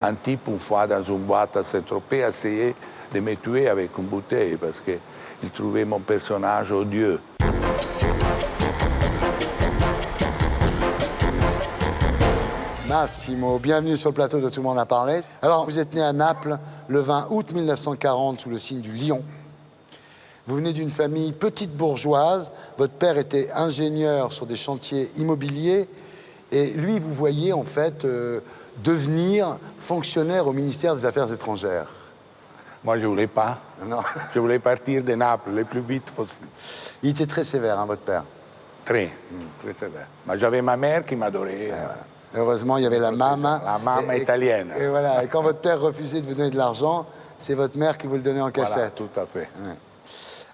Un type, une fois, dans une boîte à Saint-Tropez, a essayé de me tuer avec une bouteille parce qu'il trouvait mon personnage odieux. Massimo, bienvenue sur le plateau de Tout le monde a parlé. Alors, vous êtes né à Naples le 20 août 1940 sous le signe du lion. Vous venez d'une famille petite bourgeoise. Votre père était ingénieur sur des chantiers immobiliers. Et lui, vous voyez, en fait, devenir fonctionnaire au ministère des Affaires étrangères. Moi, je ne voulais pas. Non. Je voulais partir de Naples le plus vite possible. Il était très sévère, hein, votre père. Très sévère. Mais j'avais ma mère qui m'adorait. Heureusement, il y avait la maman. La maman italienne. Et voilà. Et quand votre père refusait de vous donner de l'argent, c'est votre mère qui vous le donnait en cachette. Voilà, tout à fait. Ouais.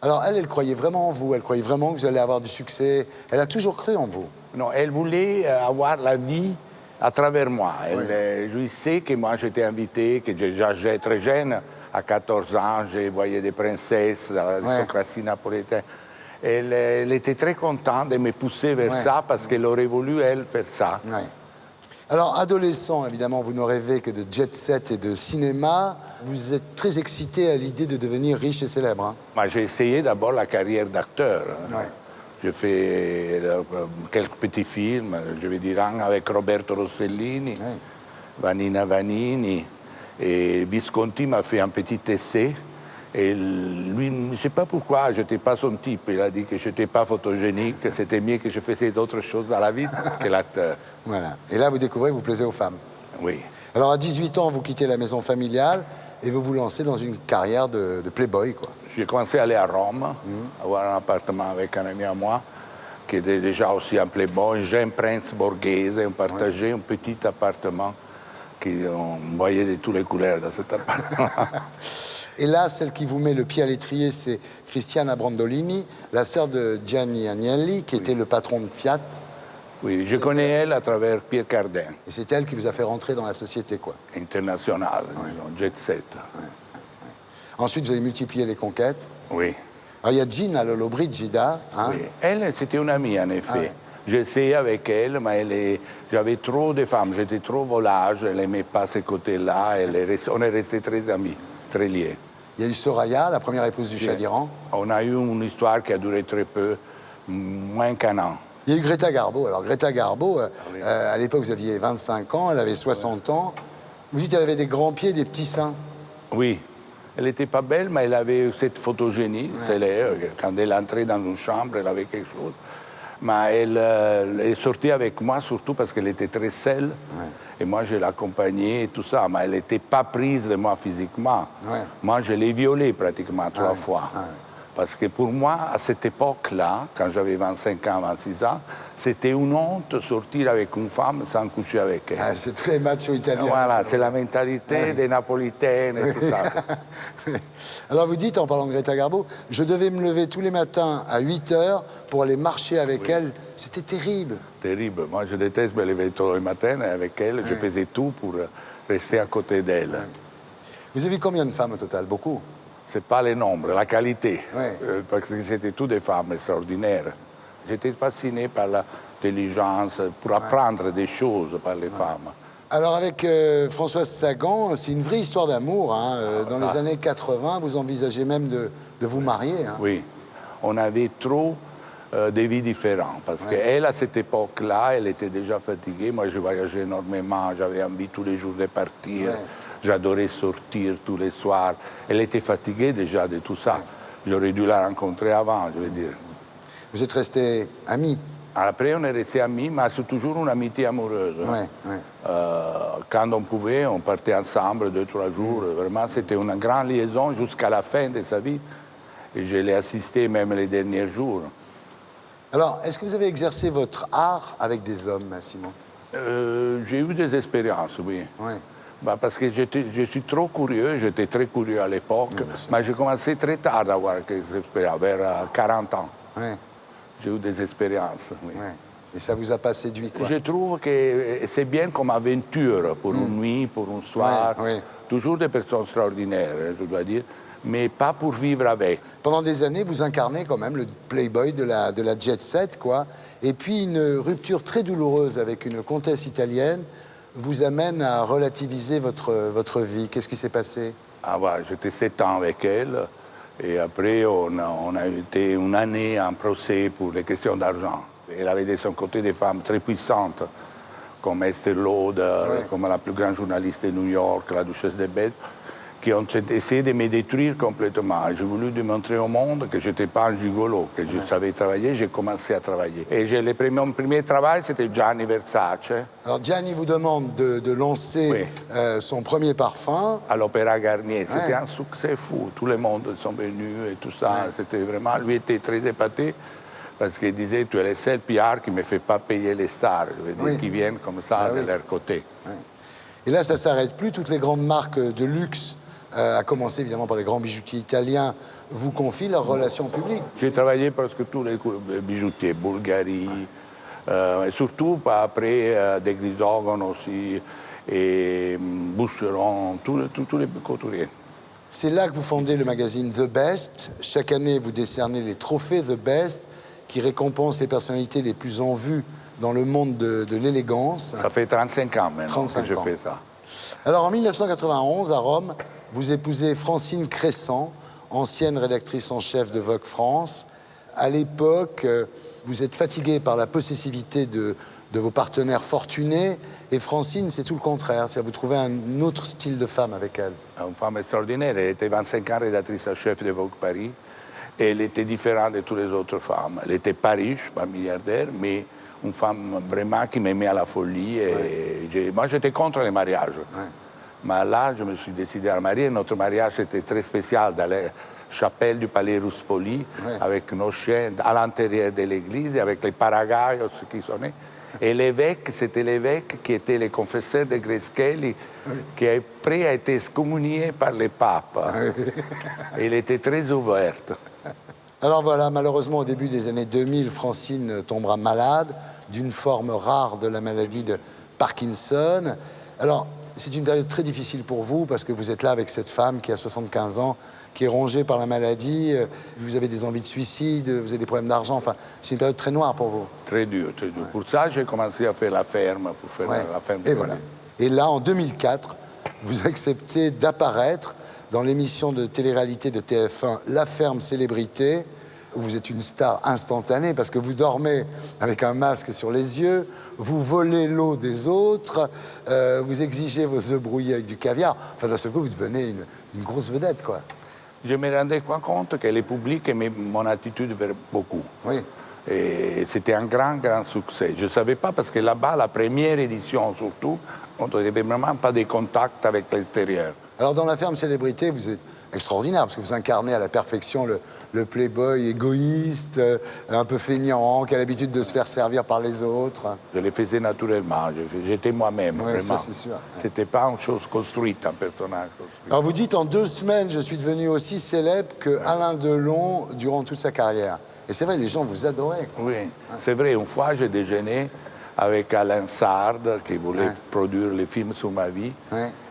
Alors, elle croyait vraiment en vous. Elle croyait vraiment que vous allez avoir du succès. Elle a toujours cru en vous. Non, elle voulait avoir la vie à travers moi. Elle jouissait que moi j'étais invité, que déjà très jeune, à 14 ans, je voyais des princesses dans l'aristocratie napolitaine. Elle était très contente de me pousser vers ça parce qu'elle aurait voulu, elle, faire ça. Ouais. Alors, adolescent, évidemment, vous ne rêvez que de jet set et de cinéma. Vous êtes très excité à l'idée de devenir riche et célèbre. Hein. Moi, j'ai essayé d'abord la carrière d'acteur. Ouais. J'ai fait quelques petits films, je vais dire un avec Roberto Rossellini, Vanina Vanini, et Visconti m'a fait un petit essai. Et lui, je ne sais pas pourquoi, je n'étais pas son type. Il a dit que je n'étais pas photogénique, que c'était mieux que je faisais d'autres choses dans la vie que l'acteur. Voilà. Et là, vous découvrez que vous plaisez aux femmes. Oui. Alors, à 18 ans, vous quittez la maison familiale et vous vous lancez dans une carrière de playboy, quoi. J'ai commencé à aller à Rome, avoir un appartement avec un ami à moi, qui était déjà aussi un playboy, un jeune prince borghese. On partageait un petit appartement qu'on voyait de toutes les couleurs dans cet appartement. Et là, celle qui vous met le pied à l'étrier, c'est Cristiana Brandolini, la sœur de Gianni Agnelli, qui était le patron de Fiat. Oui, je connais elle à travers Pierre Cardin. Et c'est elle qui vous a fait rentrer dans la société, quoi. Internationale, jet set. Ensuite, vous avez multiplié les conquêtes. Oui. Alors, il y a Gina Lollobrigida. Hein? Oui. Elle, c'était une amie, en effet. J'ai essayé avec elle, mais j'avais trop de femmes, j'étais trop volage, elle n'aimait pas ce côté-là, on est restés très amis, très liés. Il y a eu Soraya, la première épouse du Shah d'Iran. On a eu une histoire qui a duré très peu, moins qu'un an. Il y a eu Greta Garbo. Alors, Greta Garbo, à l'époque, vous aviez 25 ans, elle avait 60 ans. Vous dites qu'elle avait des grands pieds, des petits seins. Oui. Elle n'était pas belle, mais elle avait cette photogénie. Quand elle entrait dans une chambre, elle avait quelque chose. Mais elle est sortie avec moi surtout parce qu'elle était très seule. Et moi, je l'accompagnais et tout ça. Mais elle n'était pas prise de moi physiquement. Moi, je l'ai violée pratiquement 3 fois. Parce que pour moi, à cette époque-là, quand j'avais 25 ans, 26 ans, c'était une honte de sortir avec une femme sans coucher avec elle. Ah, c'est très macho italien. Voilà, c'est la mentalité des Napolitaines et tout ça. Alors vous dites, en parlant de Greta Garbo, je devais me lever tous les matins à 8 heures pour aller marcher avec elle. C'était terrible. Terrible. Moi, je déteste me lever tôt le matin et avec elle. Je faisais tout pour rester à côté d'elle. Vous avez vu combien de femmes au total? Beaucoup? C'est pas le nombre, la qualité. Parce que c'était toutes des femmes extraordinaires. J'étais fasciné par l'intelligence, pour apprendre des choses par les femmes. Alors avec Françoise Sagan, c'est une vraie histoire d'amour. Hein. Dans les années 80, vous envisagez même de vous marier. Hein. Oui, on avait trop des vies différentes. Parce qu'elle, à cette époque-là, elle était déjà fatiguée. Moi, je voyageais énormément, j'avais envie tous les jours de partir. J'adorais sortir tous les soirs. Elle était fatiguée déjà de tout ça. J'aurais dû la rencontrer avant, je veux dire. Vous êtes restés amis? Après, on est restés amis, mais c'est toujours une amitié amoureuse. Quand on pouvait, on partait ensemble 2-3 jours. Vraiment, c'était une grande liaison jusqu'à la fin de sa vie. Et je l'ai assisté même les derniers jours. Alors, est-ce que vous avez exercé votre art avec des hommes, Massimo? J'ai eu des expériences, oui. Bah parce que je suis trop curieux, j'étais très curieux à l'époque, mais j'ai commencé très tard à avoir des expériences, vers 40 ans. J'ai eu des expériences. Et ça vous a pas séduit, quoi? Je trouve que c'est bien comme aventure, pour une nuit, pour un soir. Toujours des personnes extraordinaires, je dois dire, mais pas pour vivre avec. Pendant des années, vous incarnez quand même le playboy de la jet set, quoi. Et puis une rupture très douloureuse avec une comtesse italienne. vous amène à relativiser votre vie? Qu'est-ce qui s'est passé? Ah ouais, j'étais 7 ans avec elle. Et après, on a été une année en procès pour les questions d'argent. Elle avait de son côté des femmes très puissantes, comme Esther Lauder, comme la plus grande journaliste de New York, la duchesse de Bedford, qui ont essayé de me détruire complètement. J'ai voulu démontrer au monde que je n'étais pas un gigolo, que je savais travailler, j'ai commencé à travailler. Et mon premier travail, c'était Gianni Versace. Alors Gianni vous demande de lancer son premier parfum. À l'Opéra Garnier. C'était un succès fou. Tout le monde sont venus et tout ça. C'était vraiment... Lui était très épaté parce qu'il disait, tu es le seul PR qui ne me fait pas payer les stars. Je veux dire, qui viennent comme ça de leur côté. Et là, ça ne s'arrête plus. Toutes les grandes marques de luxe, à commencer évidemment par les grands bijoutiers italiens, vous confient leurs relations publiques. J'ai travaillé presque tous les bijoutiers, Bulgari, et surtout après des Grisogon aussi, et Boucheron, tous les couturiers. C'est là que vous fondez le magazine The Best. Chaque année, vous décernez les trophées The Best, qui récompensent les personnalités les plus en vue dans le monde de l'élégance. Ça fait 35 ans maintenant que je fais ça. Alors en 1991, à Rome, vous épousez Francine Crescent, ancienne rédactrice en chef de Vogue France. À l'époque, vous êtes fatigué par la possessivité de vos partenaires fortunés. Et Francine, c'est tout le contraire. Vous trouvez un autre style de femme avec elle. Une femme extraordinaire. Elle était 25 ans rédactrice en chef de Vogue Paris. Et elle était différente de toutes les autres femmes. Elle n'était pas riche, pas milliardaire, mais une femme vraiment qui m'aimait à la folie. Et moi, j'étais contre les mariages. Mais là, je me suis décidé à marier. Notre mariage était très spécial dans la chapelle du Palais Ruspoli, avec nos chiens à l'intérieur de l'église, avec les paragaios qui sonnaient. Et l'évêque, c'était l'évêque qui était le confesseur de Greschelli, qui après a été excommunié par le pape. Il était très ouvert. Alors voilà, malheureusement, au début des années 2000, Francine tombera malade d'une forme rare de la maladie de Parkinson. Alors, c'est une période très difficile pour vous parce que vous êtes là avec cette femme qui a 75 ans, qui est rongée par la maladie. Vous avez des envies de suicide, vous avez des problèmes d'argent. Enfin, c'est une période très noire pour vous. Très dur, très dur. Pour ça, j'ai commencé à faire la ferme, pour faire la ferme. Et voilà. Et là, en 2004, vous acceptez d'apparaître dans l'émission de télé-réalité de TF1, La Ferme Célébrité. Vous êtes une star instantanée parce que vous dormez avec un masque sur les yeux, vous volez l'eau des autres, vous exigez vos œufs brouillés avec du caviar. Enfin, d'un seul coup, vous devenez une grosse vedette, quoi. Je me rendais compte que le public aimait mon attitude vers beaucoup. Oui. Et c'était un grand, grand succès. Je ne savais pas parce que là-bas, la première édition surtout, on n'avait vraiment pas de contact avec l'extérieur. Alors, dans La Ferme Célébrité, vous êtes extraordinaire parce que vous incarnez à la perfection le playboy égoïste, un peu feignant, qui a l'habitude de se faire servir par les autres. Je le faisais naturellement, j'étais moi-même, Oui, vraiment. ça c'est sûr. C'était pas une chose construite, un personnage construit. Alors, vous dites, en 2 semaines, je suis devenu aussi célèbre que Alain Delon durant toute sa carrière. Et c'est vrai, les gens vous adoraient, quoi. Oui, c'est vrai. Une fois, j'ai déjeuné avec Alain Sard, qui voulait produire le film sur ma vie.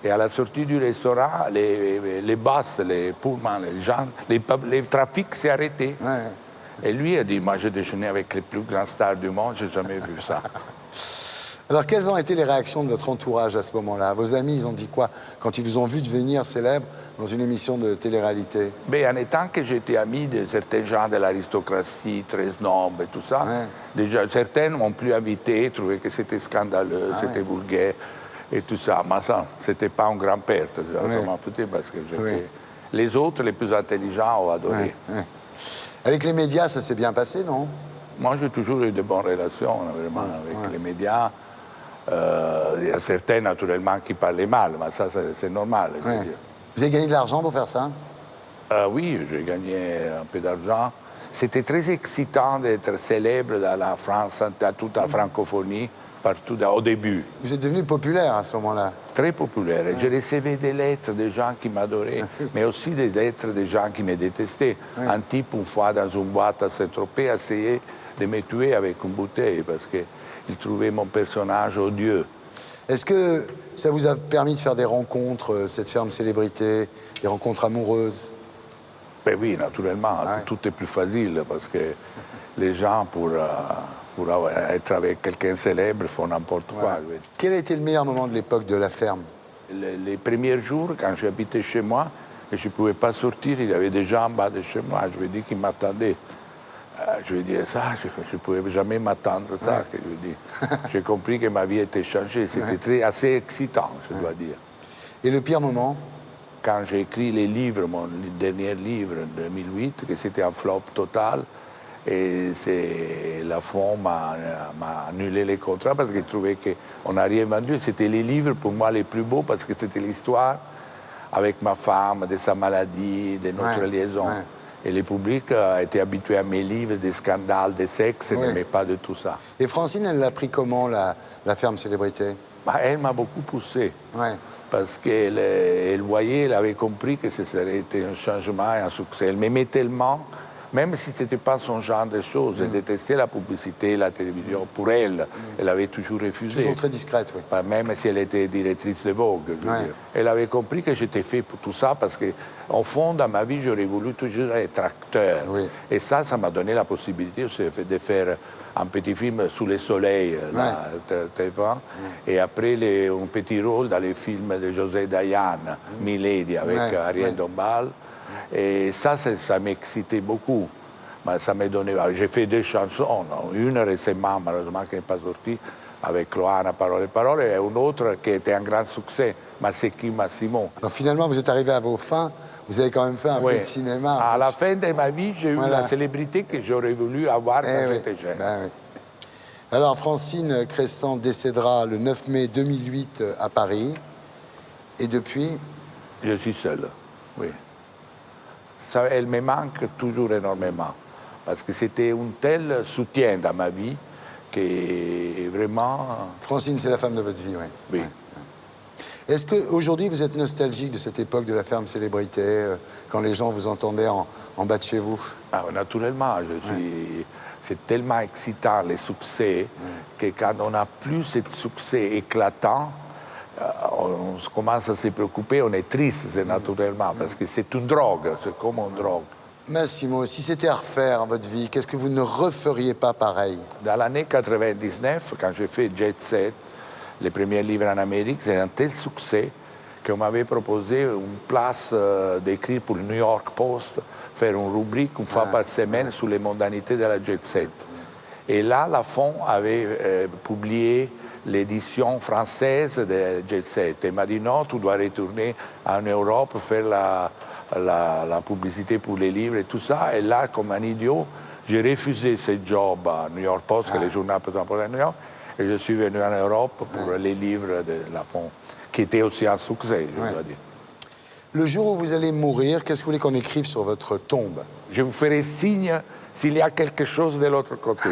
Et à la sortie du restaurant, les bus, les pullmans, les gens, les trafics s'est arrêté. Et lui a dit, moi, j'ai déjeuné avec les plus grands stars du monde, j'ai jamais vu ça. Alors, quelles ont été les réactions de votre entourage à ce moment-là? Vos amis, ils ont dit quoi quand ils vous ont vu devenir célèbre dans une émission de télé-réalité? En étant que j'étais ami de certains gens de l'aristocratie, très snob et tout ça, déjà, certains m'ont plus invité, trouvaient que c'était scandaleux, c'était vulgaire et tout ça. Mais ça, c'était pas une grande perte. Je m'en foutais parce que les autres, les plus intelligents, ont adoré. Avec les médias, ça s'est bien passé, non? Moi, j'ai toujours eu de bonnes relations, vraiment, avec les médias. Il y a certains, naturellement, qui parlaient mal, mais ça, c'est normal. Vous avez gagné de l'argent pour faire ça? Oui, j'ai gagné un peu d'argent. C'était très excitant d'être célèbre dans la France, dans toute la francophonie, partout, au début. Vous êtes devenu populaire à ce moment-là? Très populaire. Je recevais des lettres des gens qui m'adoraient, mais aussi des lettres des gens qui me détestaient. Un type, une fois, dans une boîte à Saint-Tropez, essayait de me tuer avec une bouteille parce qu'il trouvait mon personnage odieux. Est-ce que ça vous a permis de faire des rencontres, cette ferme célébrité, des rencontres amoureuses? Ben oui, naturellement. Tout est plus facile parce que les gens, pour pour être avec quelqu'un célèbre, il faut n'importe quoi. Je veux dire. Quel a été le meilleur moment de l'époque de la ferme? Les premiers jours, quand j'habitais chez moi, et je ne pouvais pas sortir, il y avait des gens en bas de chez moi, je veux dire, qui m'attendaient. Je veux dire, ça, je ne pouvais jamais m'attendre ça, que je veux dire. J'ai compris que ma vie était changée, c'était assez excitant, je dois dire. Et le pire moment? Quand j'ai écrit les livres, mon dernier livre, en 2008, que c'était un flop total, et la FON m'a annulé les contrats parce qu'il trouvait qu'on n'a rien vendu. C'était les livres pour moi les plus beaux parce que c'était l'histoire avec ma femme, de sa maladie, de notre liaison. Ouais. Et le public a été habitué à mes livres, des scandales, des sexes, et n'aimait pas de tout ça. Et Francine, elle l'a pris comment, la ferme célébrité? Bah, elle m'a beaucoup poussé. Ouais. Parce qu'elle voyait, elle avait compris que ce serait été un changement et un succès. Elle m'aimait tellement, même si ce n'était pas son genre de choses. Elle détestait la publicité, la télévision. Pour elle, elle avait toujours refusé. Toujours très discrète, oui. Pas même si elle était directrice de Vogue. Je veux dire. Elle avait compris que j'étais fait pour tout ça parce qu'au fond, dans ma vie, j'aurais voulu toujours être acteur. Oui. Et ça m'a donné la possibilité aussi de faire un petit film Sous le soleil, là, TF1, et après un petit rôle dans les films de José Dayan, Milady, avec Ariel Dombal. Et ça m'excitait beaucoup. Mais ça m'a donné. J'ai fait 2 chansons, une récemment, malheureusement, qui n'est pas sortie, avec Loana, Parole et Parole, et une autre qui était un grand succès, Maseki Massimo. Donc finalement, vous êtes arrivé à vos fins, vous avez quand même fait un peu de cinéma. À la fin de ma vie, j'ai eu la célébrité que j'aurais voulu avoir quand j'étais jeune. Ben oui. Alors, Francine Crescent décédera le 9 mai 2008 à Paris. Et depuis? Je suis seul, oui. Ça, elle me manque toujours énormément, parce que c'était un tel soutien dans ma vie que vraiment... Francine, c'est la femme de votre vie, oui. Oui. Ouais. Est-ce qu'aujourd'hui, vous êtes nostalgique de cette époque de la ferme célébrité, quand les gens vous entendaient en bas de chez vous? Ah, naturellement, c'est tellement excitant, les succès, que quand on n'a plus ce succès éclatant, on commence à se préoccuper, on est triste, c'est naturellement, parce que c'est une drogue, c'est comme une drogue. Massimo, si c'était à refaire votre vie, qu'est-ce que vous ne referiez pas pareil? Dans l'année 99, quand j'ai fait Jet Set, les premiers livres en Amérique, c'est un tel succès qu'on m'avait proposé une place d'écrire pour le New York Post, faire une rubrique une fois par semaine sur les mondanités de la Jet Set. Et là, la FON avait publié l'édition française de Jet Set. Et m'a dit non, tu dois retourner en Europe pour faire la publicité pour les livres et tout ça. Et là, comme un idiot, j'ai refusé ce job à New York Post, que est le journal plus important de New York. Et je suis venu en Europe pour les livres de la FON, qui était aussi un succès, je dois dire. Le jour où vous allez mourir, qu'est-ce que vous voulez qu'on écrive sur votre tombe? Je vous ferai signe s'il y a quelque chose de l'autre côté.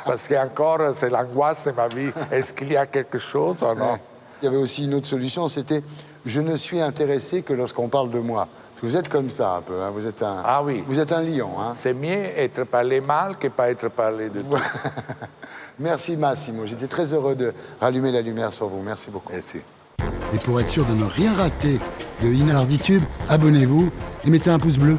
Parce qu'encore, c'est l'angoisse de ma vie. Est-ce qu'il y a quelque chose ou non? Il y avait aussi une autre solution, c'était « Je ne suis intéressé que lorsqu'on parle de moi ». Vous êtes comme ça un peu, hein. Vous êtes un lion. Hein. C'est mieux être parlé mal que pas être parlé de tout. Merci Massimo, j'étais très heureux de rallumer la lumière sur vous. Merci beaucoup. Merci. Et pour être sûr de ne rien rater de Inarditube, abonnez-vous et mettez un pouce bleu.